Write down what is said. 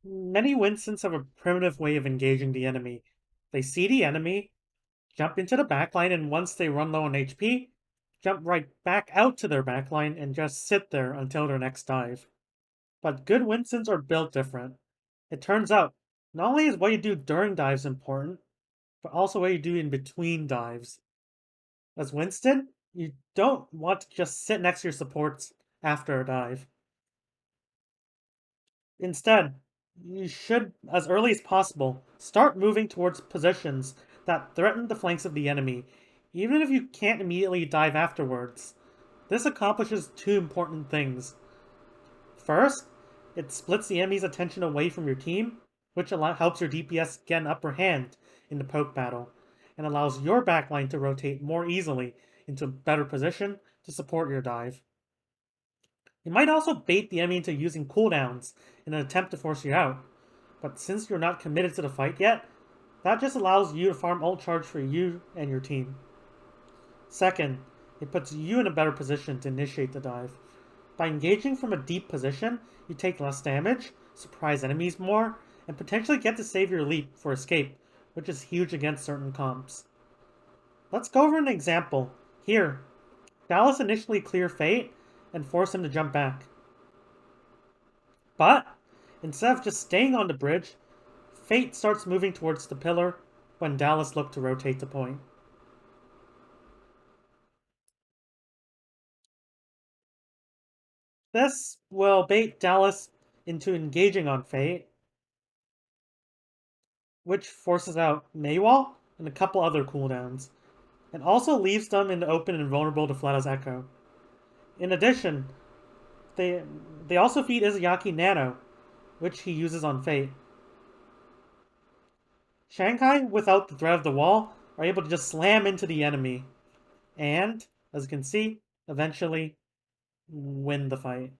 Many Winstons have a primitive way of engaging the enemy. They see the enemy, jump into the backline, and once they run low on HP, jump right back out to their backline and just sit there until their next dive. But good Winstons are built different. It turns out, not only is what you do during dives important, but also what you do in between dives. As Winston, you don't want to just sit next to your supports after a dive. Instead, you should, as early as possible, start moving towards positions that threaten the flanks of the enemy, even if you can't immediately dive afterwards. This accomplishes two important things. First, it splits the enemy's attention away from your team, which helps your DPS get an upper hand in the poke battle, and allows your backline to rotate more easily into a better position to support your dive. You might also bait the enemy into using cooldowns in an attempt to force you out, but since you're not committed to the fight yet, that just allows you to farm ult charge for you and your team. Second, it puts you in a better position to initiate the dive. By engaging from a deep position, you take less damage, surprise enemies more, and potentially get to save your leap for escape, which is huge against certain comps. Let's go over an example. Here, Dallas initially clear Fate and force him to jump back. But, instead of just staying on the bridge, Fate starts moving towards the pillar when Dallas looked to rotate the point. This will bait Dallas into engaging on Fate, which forces out Maywall and a couple other cooldowns, and also leaves them in the open and vulnerable to Fleta's Echo. In addition, they they also feed Izayaki Nano, which he uses on Fate. Shanghai, without the threat of the wall, are able to just slam into the enemy, and, as you can see, eventually win the fight.